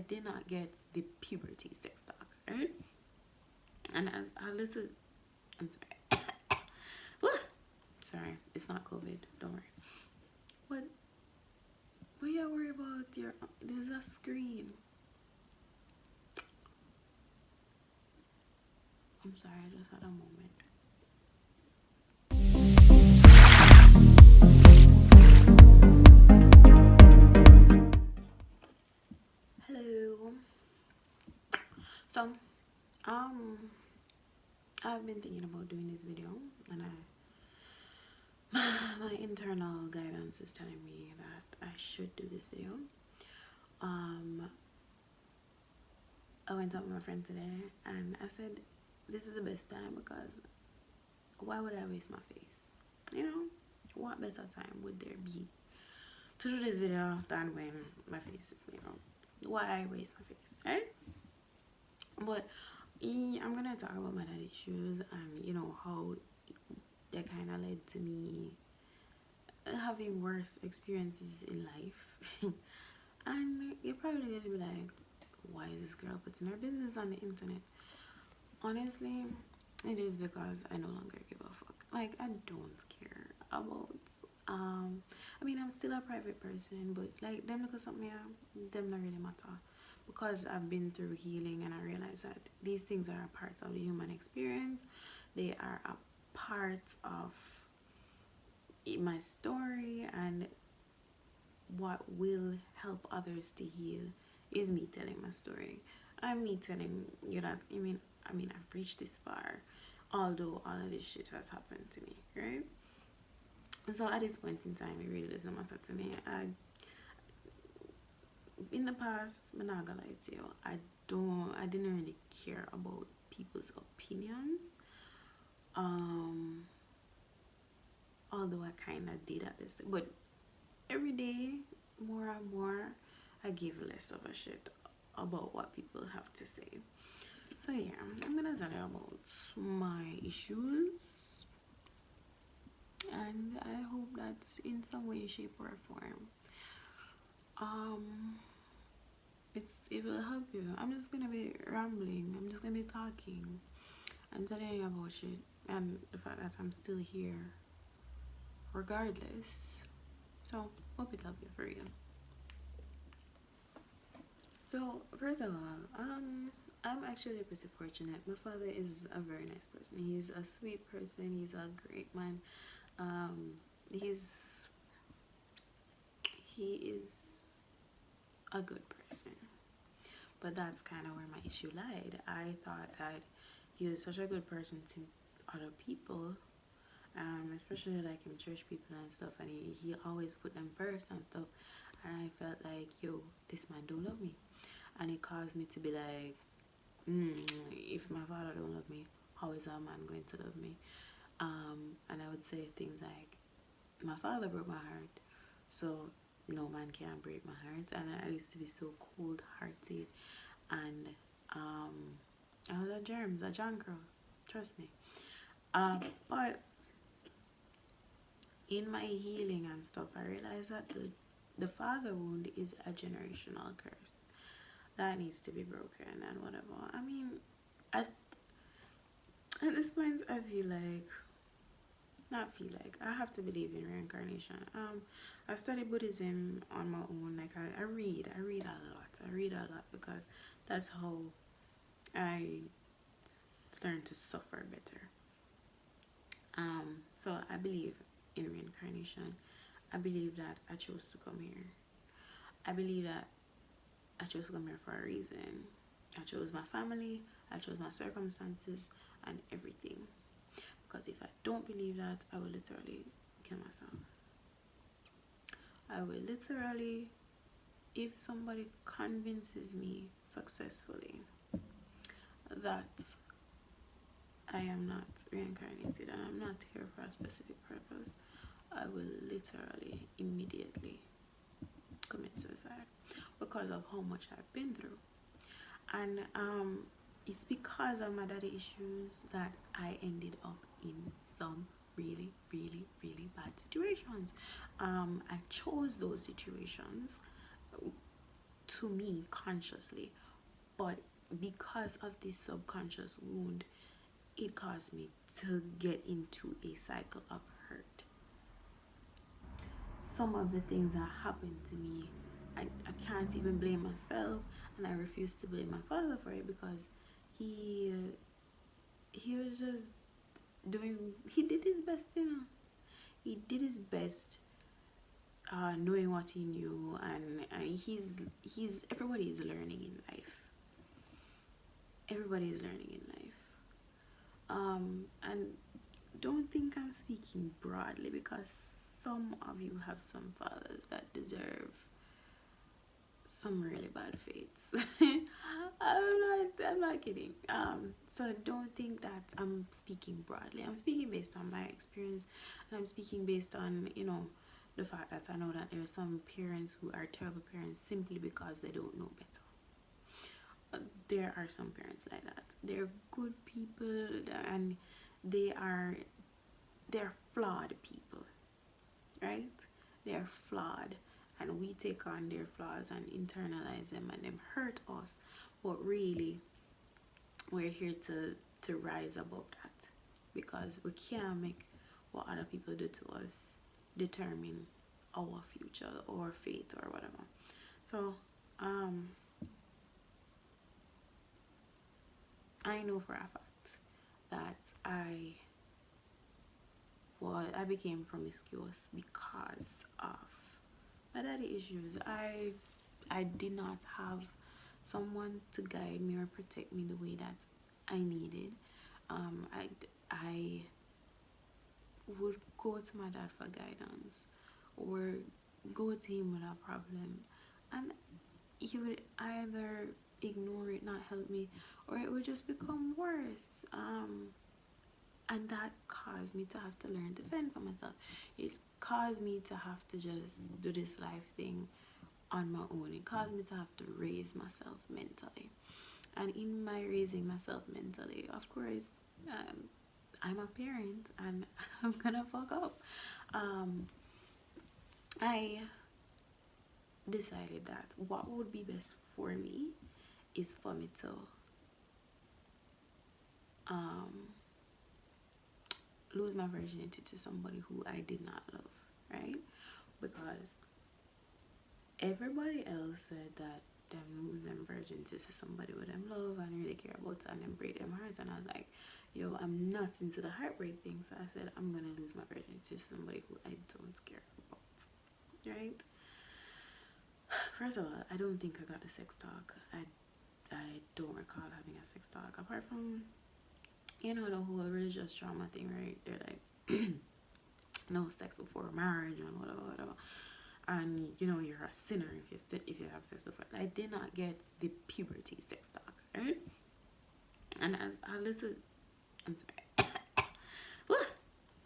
did not get the puberty sex talk, right? And as I listen, I'm sorry. Sorry, it's not COVID. Don't worry. What? What you worry about? There's a screen. I'm sorry, I just had a moment. Hello. So, I've been thinking about doing this video, and my internal guidance is telling me that I should do this video. I went out with my friend today, and I said, this is the best time because why would I waste my face? You know, what better time would there be to do this video than when my face is made up? Why waste my face, right? But I'm gonna talk about my dad issues and how that kind of led to me having worse experiences in life. And you're probably gonna be like, why is this girl putting her business on the internet? Honestly, it is because I no longer give a fuck. Like, I don't care about I mean, I'm still a private person, but like them look at something here, them not really matter, because I've been through healing and I realize that these things are a part of the human experience. They are a part of my story, and what will help others to heal is me telling my story. I'm me telling you that I've reached this far, although all of this shit has happened to me, right? So at this point in time, it really doesn't matter to me. In the past, I'm not gonna lie to you, I didn't really care about people's opinions. Although I kind of did at this, but every day, more and more, I give less of a shit about what people have to say. So yeah, I'm gonna tell you about my issues, and I hope that in some way, shape, or form, it will help you. I'm just gonna be rambling. I'm just gonna be talking and telling you about shit, and the fact that I'm still here, regardless. So hope it helps you for real. So first of all, I'm actually pretty fortunate. My father is a very nice person. He's a sweet person. He's a great man. He's he is a good person. But that's kind of where my issue lied. I thought that he was such a good person to other people, especially like in church people and stuff, and he always put them first and stuff. And I felt like, yo, this man don't love me, and it caused me to be like, if my father don't love me, how is a man going to love me? And I would say things like, my father broke my heart, so no man can break my heart. And I used to be so cold-hearted, and I was a germs, a junk girl, trust me. But in my healing and stuff, I realized that the father wound is a generational curse that needs to be broken and whatever. I mean, at this point, I have to believe in reincarnation. I study Buddhism on my own. Like I read a lot because that's how I learn to suffer better. So I believe in reincarnation. I believe that I chose to come here. I believe that I chose to come here for a reason. I chose my family, I chose my circumstances, and everything. Because if I don't believe that, I will literally kill myself. I will literally, if somebody convinces me successfully that I am not reincarnated and I'm not here for a specific purpose, I will literally immediately commit suicide because of how much I've been through. And it's because of my daddy issues that I ended up in some really, really, really bad situations. I chose those situations to me consciously, but because of this subconscious wound, it caused me to get into a cycle of hurt. Some of the things that happened to me, I can't even blame myself, and I refuse to blame my father for it, because he he was just doing, he did his best, he did his best, knowing what he knew, and he's everybody is learning in life. Everybody is learning in life. And don't think I'm speaking broadly, because some of you have some fathers that deserve some really bad fates. I'm not kidding. So don't think that I'm speaking broadly. I'm speaking based on my experience, and I'm speaking based on, the fact that I know that there are some parents who are terrible parents simply because they don't know better. There are some parents like that. They're good people, and they're flawed people, right? They're flawed, and we take on their flaws and internalize them, and them hurt us. But really, we're here to rise above that, because we can't make what other people do to us determine our future or fate or whatever. So I know for a fact that I became promiscuous because of my daddy issues. I did not have someone to guide me or protect me the way that I needed. I would go to my dad for guidance, or go to him with a problem, and he would either ignore it, not help me, or it would just become worse. And that caused me to have to learn to fend for myself. It caused me to have to just do this life thing on my own. It caused me to have to raise myself mentally. And in my raising myself mentally, of course, I'm a parent, and I'm gonna fuck up. I decided that what would be best for me is for me to lose my virginity to somebody who I did not love, right? Because everybody else said that them lose them virginity to somebody with them love and really care about, and them break them hearts, and I was like, yo, I'm not into the heartbreak thing. So I said, I'm gonna lose my virginity to somebody who I don't care about, right? First of all, I don't think I got a sex talk. I don't recall having a sex talk, apart from, the whole religious trauma thing, right? They're like, no sex before marriage and whatever. And you're a sinner if you have sex before. I did not get the puberty sex talk, right? And as I listen, I'm sorry.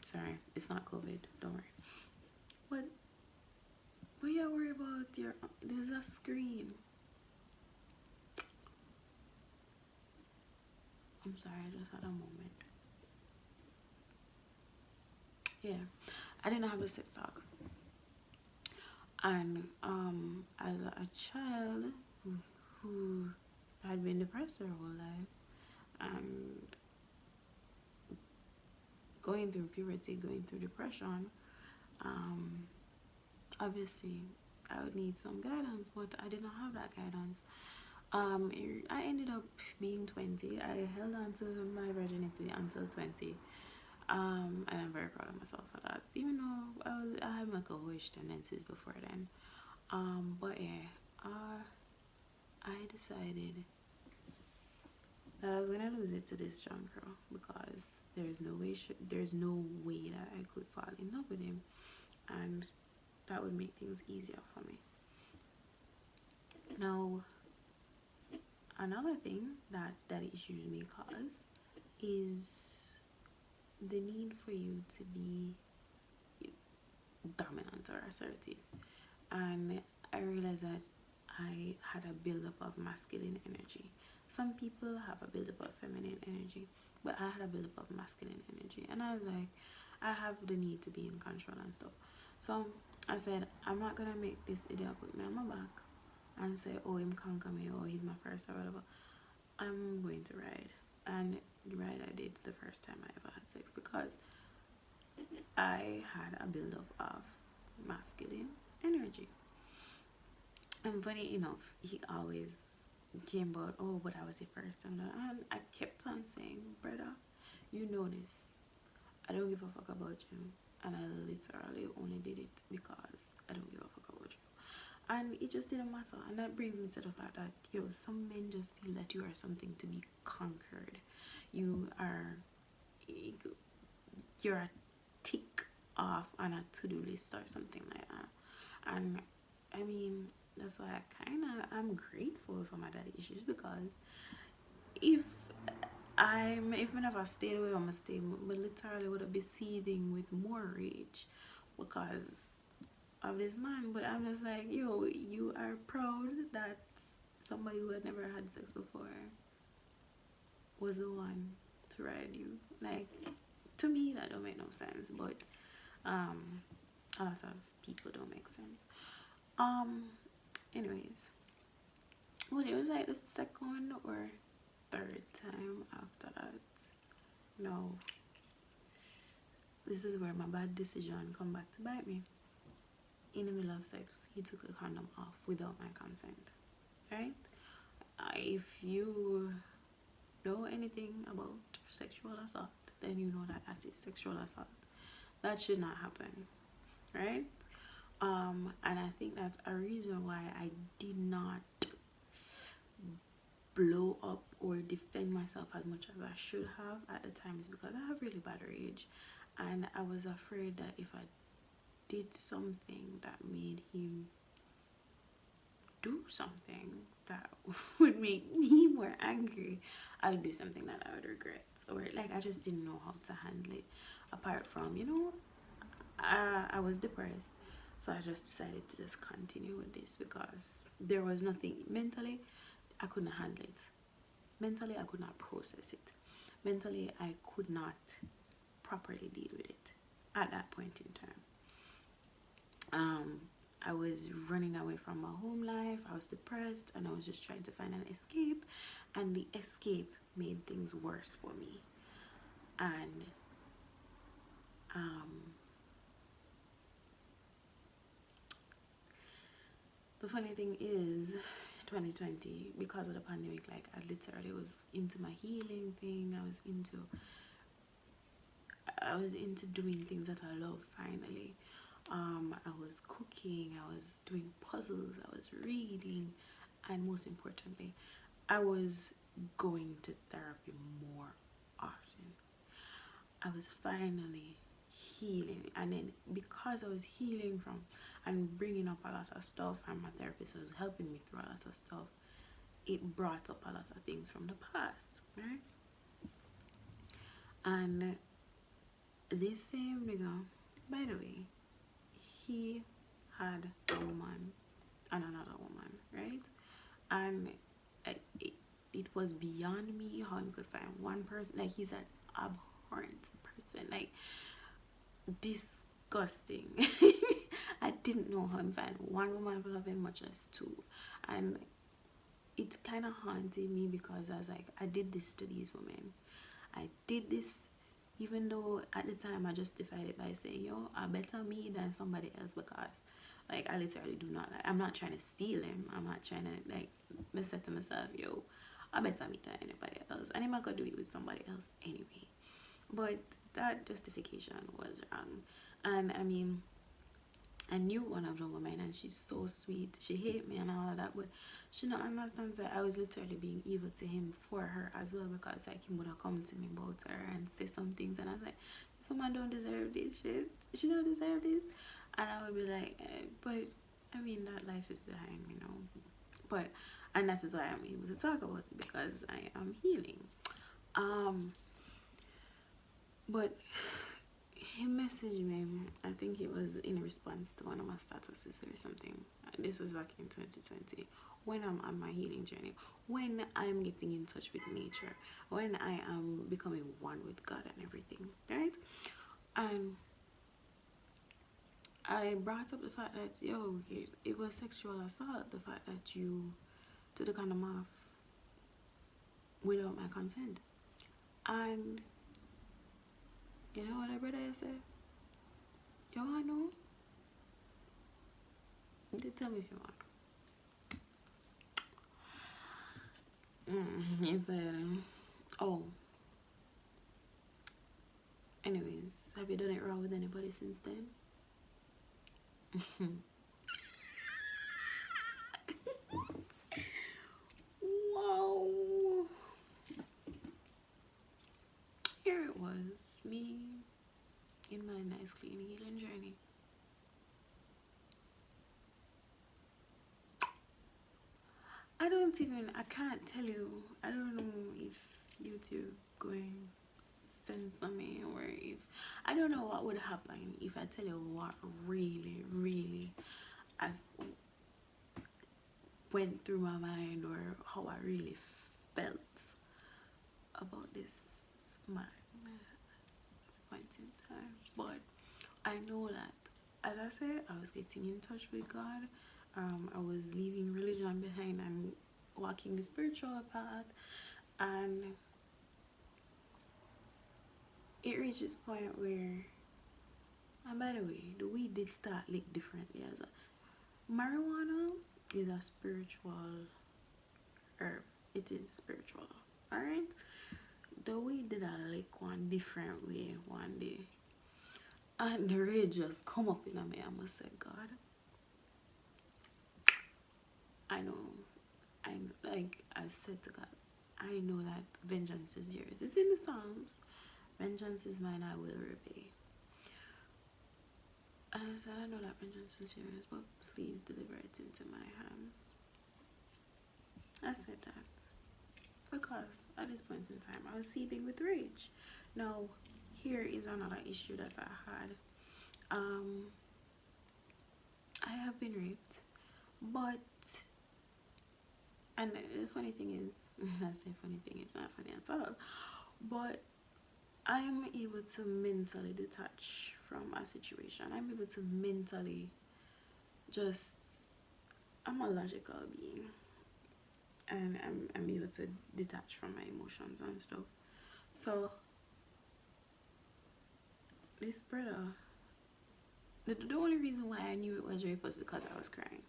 Sorry, it's not COVID. Don't worry. What you worry about? There's a screen. I'm sorry, I just had a moment. Yeah, I didn't have the sex talk. And as a child who had been depressed their whole life, and going through puberty, going through depression, obviously I would need some guidance, but I did not have that guidance. I ended up being 20. I held on to my virginity until 20. And I'm very proud of myself for that, even though I had my cohort tendencies before then. But yeah, I decided that I was gonna lose it to this John Crow, because there's no way that I could fall in love with him, and that would make things easier for me. Now, another thing that issues may cause is the need for you to be dominant or assertive. And I realized that I had a buildup of masculine energy. Some people have a buildup of feminine energy, but I had a buildup of masculine energy. And I was like, I have the need to be in control and stuff. So I said, I'm not gonna make this idiot put me on my back. and say, oh, him conquer me, or he's my first or whatever, I'm going to ride. And the ride I did the first time I ever had sex, because I had a build-up of masculine energy. And funny enough, he always came about, oh, but I was your first time. And I kept on saying, brother, you know this. I don't give a fuck about you. And I literally only did it because I don't give a fuck about you. And it just didn't matter. And that brings me to the fact that, yo, some men just feel that you are something to be conquered. You're a tick off on a to-do list or something like that. And I mean, that's why I'm grateful for my daddy issues, because if if I never stayed away, I'm gonna stay, but literally would have been seething with more rage because of this man. But I'm just like, yo, you are proud that somebody who had never had sex before was the one to ride you. Like, to me that don't make no sense, but a lot of people don't make sense. Anyways, well, it was like the second or third time after that. No, this is where my bad decision come back to bite me. In the middle of sex, he took the condom off without my consent. Right? If you know anything about sexual assault, then you know that that is sexual assault. That should not happen. Right? And I think that's a reason why I did not blow up or defend myself as much as I should have at the time, is because I have really bad rage, and I was afraid that if I did something that made him do something that would make me more angry, I would do something that I would regret, or like I just didn't know how to handle it. Apart from, I was depressed, so I just decided to just continue with this because there was nothing mentally. I couldn't handle it. Mentally, I could not process it. Mentally, I could not properly deal with it at that point in time. I was running away from my home life. I was depressed, and I was just trying to find an escape. And the escape made things worse for me. And the funny thing is, 2020, because of the pandemic, like I literally was into my healing thing. I was into doing things that I love finally. I was cooking, I was doing puzzles, I was reading, and most importantly, I was going to therapy more often. I was finally healing, and then because I was healing from and bringing up a lot of stuff, and my therapist was helping me through a lot of stuff, it brought up a lot of things from the past, right? And this same nigga, by the way, he had a woman and another woman, right? And it was beyond me how he could find one person. Like, he's an abhorrent person, like disgusting. I didn't know how he find one woman for love him much as two, and it kind of haunted me because I was like, I did this to these women. I did this, even though at the time I justified it by saying, yo, I better me than somebody else, because like I literally do not, like, I'm not trying to steal him. I'm not trying to, like, I said to myself, yo, I better me than anybody else, and I'm not gonna do it with somebody else anyway. But that justification was wrong. And I mean, I knew one of the women, and she's so sweet. She hate me and all of that, but she not understands that I was literally being evil to him for her as well, because like he would have come to me about her and say some things, and I was like, this woman don't deserve this shit. She don't deserve this. And I would be like, but I mean, that life is behind me now. But and that is why I'm able to talk about it, because I am healing. But he messaged me, I think it was in response to one of my statuses or something. This was back in 2020, when I'm on my healing journey, when I'm getting in touch with nature, when I am becoming one with God and everything, right? And I brought up the fact that yo, it was sexual assault. The fact that you took the condom off without my consent, and you know what I brother said? Yo, I know. They tell me if you want. He said, oh. Anyways, have you done it wrong with anybody since then? Wow. Here it was, me in my nice clean healing journey. I can't tell you. I don't know if YouTube going censor me or if, I don't know what would happen if I tell you what really I went through my mind or how I really felt about this man at point in time. But I know that, as I said, I was getting in touch with God. I was leaving religion behind and walking the spiritual path, and it reached this point where, and by the way, the weed did start lick differently. As a marijuana is a spiritual herb. It is spiritual. Alright? The weed did a lick one different way one day. And the rage just come up in me. I must say, God, I know, like I said to God, I know that vengeance is yours. It's in the Psalms. Vengeance is mine, I will repay. And I said, I know that vengeance is yours, but please deliver it into my hands. I said that because at this point in time, I was seething with rage. Now, here is another issue that I had. I have been raped, but, and the funny thing is, I say funny thing, it's not funny at all, but I'm able to mentally detach from a situation. I'm able to mentally just, I'm a logical being, and I'm able to detach from my emotions and stuff. So this brother, the only reason why I knew it was rape was because I was crying.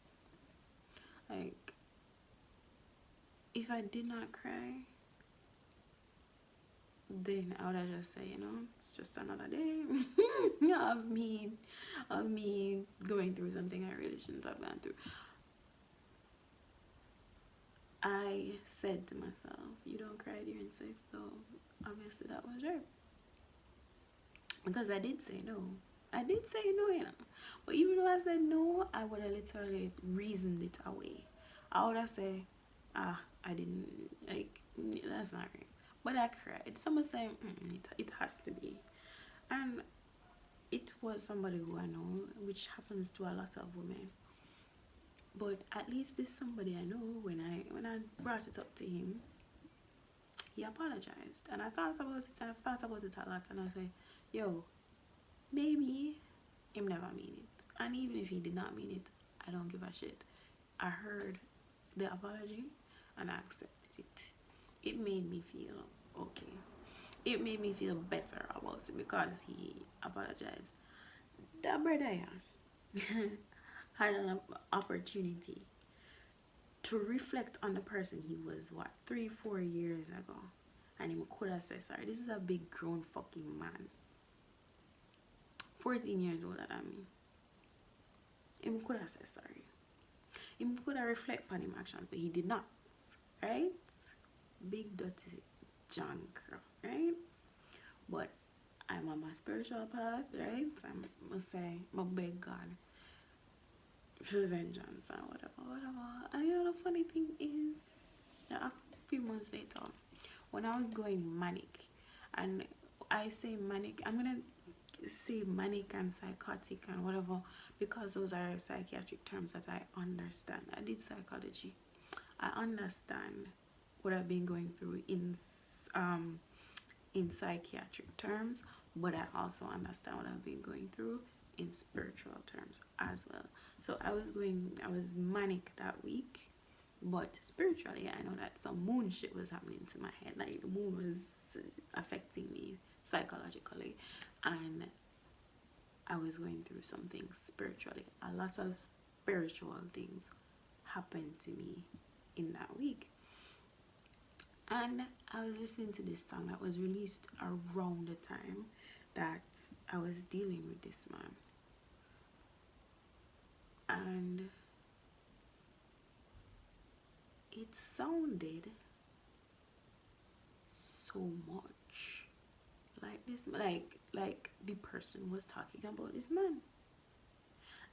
Like, if I did not cry, then I would have just said, you know, it's just another day of me going through something I really shouldn't have gone through. I said to myself, you don't cry during sex, so obviously that was rape. Because I did say no. I did say no, you know. But even though I said no, I would have literally reasoned it away. I would have said, I didn't, like, that's not right. But I cried. Someone said, it has to be. And it was somebody who I know, which happens to a lot of women. But at least this somebody I know, when I brought it up to him, he apologized. And I thought about it, and I've thought about it a lot, and I said, yo, maybe him never mean it. And even if he did not mean it, I don't give a shit. I heard the apology and I accepted it. It made me feel okay. It made me feel better about it because he apologized. That brother had an opportunity to reflect on the person he was, what, 3-4 years ago. And he could have said sorry. This is a big grown fucking man. 14 years older than me. He could have said sorry. He could have reflected on his actions, but he did not. Right? Big dirty junk, right? But I'm on my spiritual path, right? I must say, I beg God for vengeance and whatever. And you know the funny thing is, that a few months later, when I was going manic, and I say manic, I'm gonna say manic and psychotic and whatever because those are psychiatric terms that I understand. I did psychology. I understand what I've been going through in psychiatric terms, but I also understand what I've been going through in spiritual terms as well. So I was manic that week, but spiritually, I know that some moon shit was happening to my head. Like the moon was affecting me psychologically, and I was going through something spiritually. A lot of spiritual things happened to me in that week. And I was listening to this song that was released around the time that I was dealing with this man. And it sounded so much like this, like the person was talking about this man.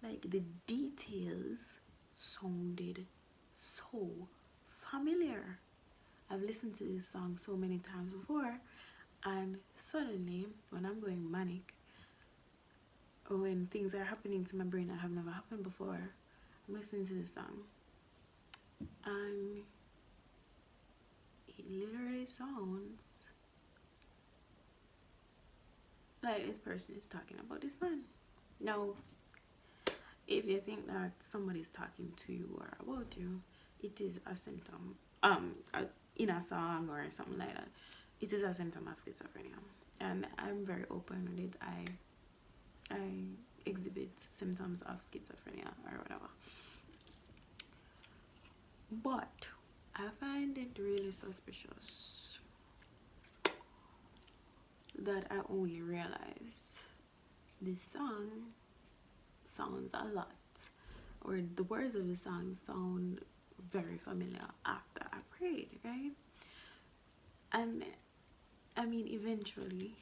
Like the details sounded so familiar. I've listened to this song so many times before, and suddenly when I'm going manic, or when things are happening to my brain that have never happened before, I'm listening to this song, and it literally sounds like this person is talking about this man. Now, if you think that somebody's talking to you or about you, it is a symptom. In a song or something like that, it is a symptom of schizophrenia, and I'm very open with it. I exhibit symptoms of schizophrenia or whatever. But I find it really suspicious that I only realized this song sounds a lot, or the words of the song sound very familiar after I prayed, right? And I mean, eventually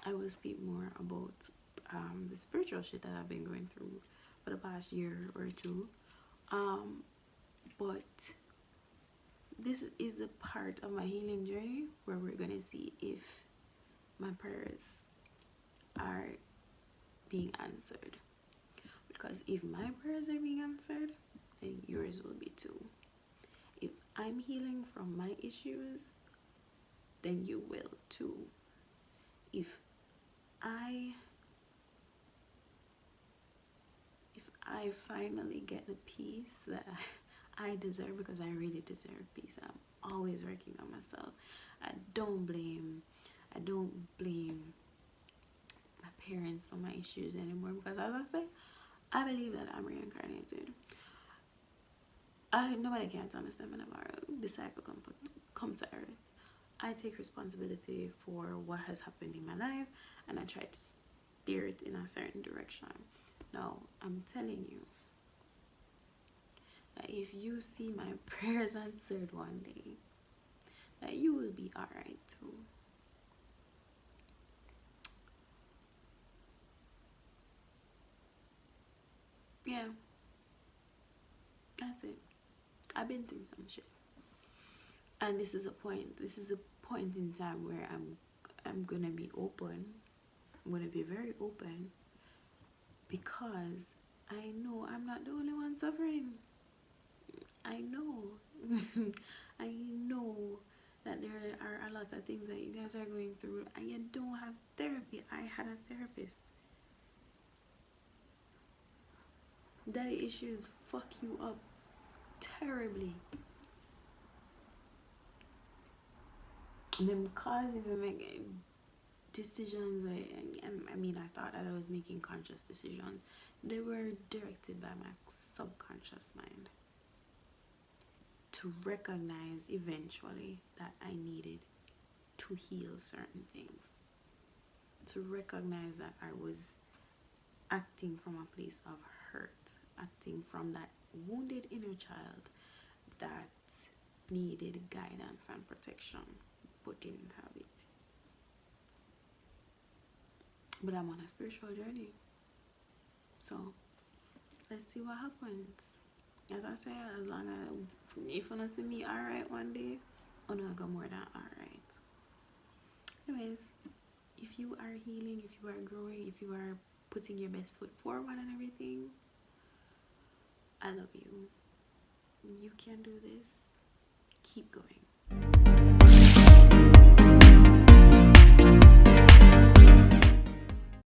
I will speak more about the spiritual shit that I've been going through for the past year or two. But this is a part of my healing journey where we're gonna see if my prayers are being answered. Because if my prayers are being answered, then yours will be too. If I'm healing from my issues, then you will too. If I finally get the peace that I deserve, because I really deserve peace. I'm always working on myself. I don't blame my parents for my issues anymore, because as I say, I believe that I'm reincarnated. Nobody can understand whenever this cycle come to earth. I take responsibility for what has happened in my life, and I try to steer it in a certain direction. Now, I'm telling you that if you see my prayers answered one day, that you will be alright too. Yeah, that's it. I've been through some shit, and this is a point in time where I'm gonna be open. I'm gonna be very open, because I know I'm not the only one suffering. I know. I know that there are a lot of things that you guys are going through, and you don't have therapy. I had a therapist. Daddy issues fuck you up terribly. And then because if you make decisions I mean, I thought that I was making conscious decisions, they were directed by my subconscious mind to recognize eventually that I needed to heal certain things, to recognize that I was acting from a place of hurt, acting from that wounded inner child that needed guidance and protection, but didn't have it. But I'm on a spiritual journey, so let's see what happens. As I say, as long as if you see me alright one day, I'm not go more than alright. Anyways, if you are healing, if you are growing, if you are putting your best foot forward and everything, I love you. You can do this. Keep going.